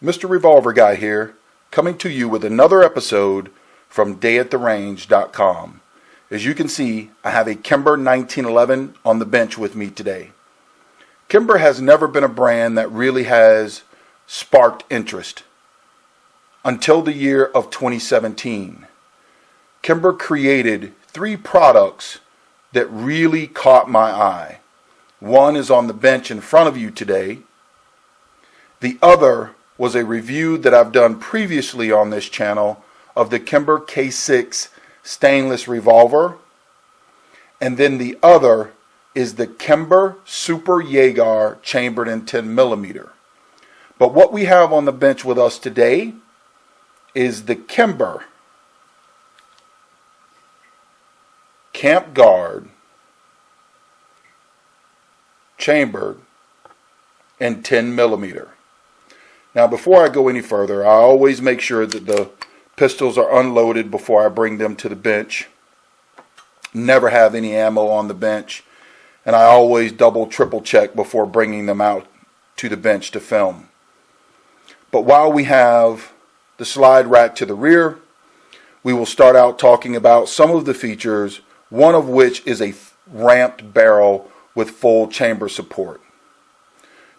Mr. Revolver Guy here, coming to you with another episode from dayattherange.com. As you can see, I have a Kimber 1911 on the bench with me today. Kimber has never been a brand that really has sparked interest until the year of 2017. Kimber created 3 products that really caught my eye. One is on the bench in front of you today. The other was a review that I've done previously on this channel of the Kimber K6 stainless revolver. And then the other is the Kimber Super Jagagre chambered in 10mm. But what we have on the bench with us today is the Kimber Camp Guard chambered in 10mm. Now, before I go any further, I always make sure that the pistols are unloaded before I bring them to the bench. Never have any ammo on the bench, and I always double, triple check before bringing them out to the bench to film. But while we have the slide rack to the rear, we will start out talking about some of the features, one of which is a ramped barrel with full chamber support.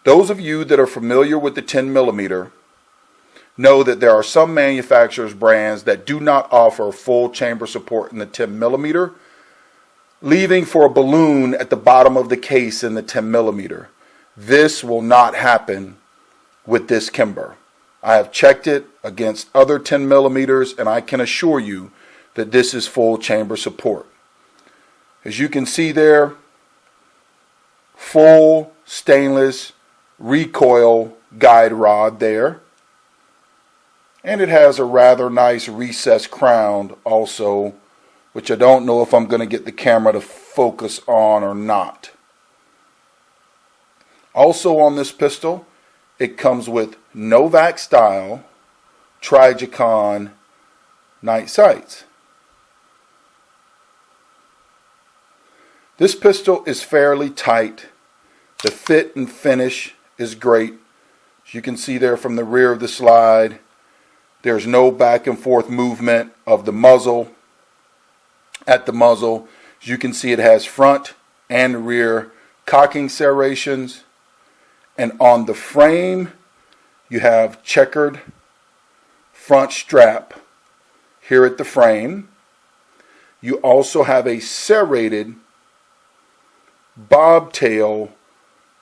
Those of you that are familiar with the 10mm know that there are some manufacturers' brands that do not offer full chamber support in the 10mm, leaving for a balloon at the bottom of the case in the 10mm. This will not happen with this Kimber. I have checked it against other 10mm, and I can assure you that this is full chamber support. As you can see there, full stainless recoil guide rod there, and it has a rather nice recessed crown also, which I don't know if I'm going to get the camera to focus on or not. Also on this pistol, it comes with Novak style Trijicon night sights. This pistol is fairly tight. The fit and finish is great. As you can see there from the rear of the slide, there's no back and forth movement of the muzzle. At the muzzle, as you can see, it has front and rear cocking serrations. And on the frame, you have checkered front strap here at the frame. You also have a serrated BobTail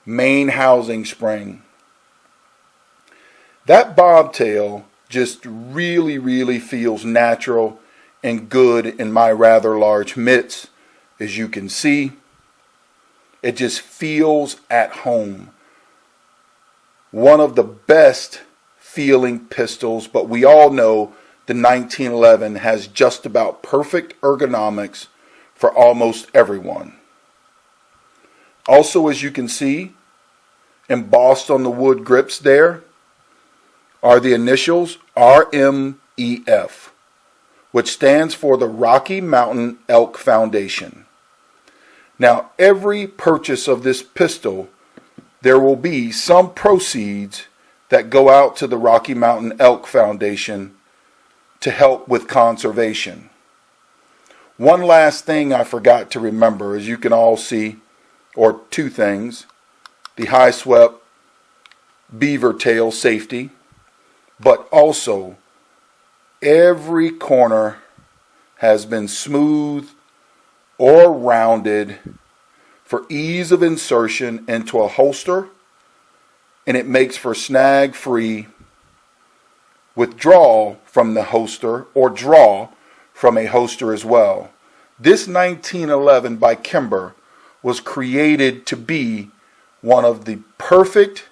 main housing spring. That BobTail just really feels natural and good in my rather large mitts. As you can see, it just feels at home. One of the best feeling pistols, but we all know the 1911 has just about perfect ergonomics for almost everyone. Also, as you can see, embossed on the wood grips there are the initials RMEF, which stands for the Rocky Mountain Elk Foundation. Now, every purchase of this pistol, there will be some proceeds that go out to the Rocky Mountain Elk Foundation to help with conservation. One last thing I forgot to remember, as you can all see, or 2 things: the high swept beaver tail safety, but also every corner has been smoothed or rounded for ease of insertion into a holster, and it makes for snag free withdrawal from the holster or draw from a holster as well. This 1911 by Kimber was created to be one of the perfect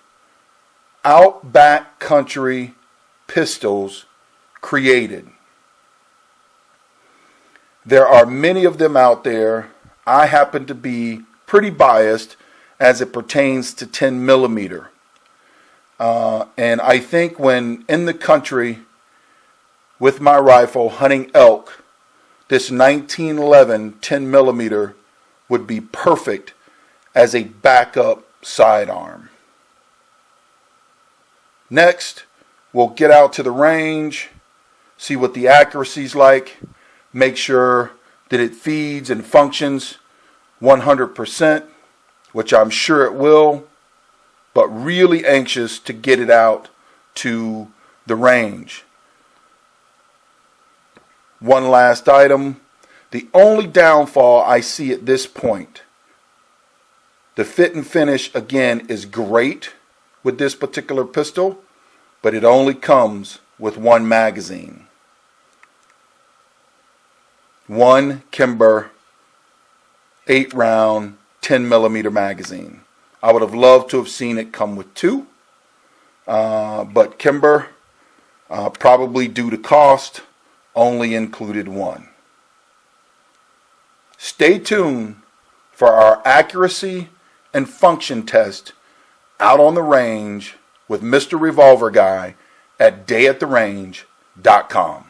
outback country pistols created. There are many of them out there. I happen to be pretty biased as it pertains to 10mm. And I think when in the country with my rifle hunting elk, this 1911 10mm would be perfect as a backup sidearm. Next, we'll get out to the range, see what the accuracy's like, make sure that it feeds and functions 100%, which I'm sure it will, but really anxious to get it out to the range. One last item. The only downfall I see at this point, the fit and finish again is great with this particular pistol, but it only comes with one magazine. One Kimber 8-round 10mm magazine. I would have loved to have seen it come with two, but Kimber, probably due to cost, only included one. Stay tuned for our accuracy and function test out on the range with Mr. Revolver Guy at dayattherange.com.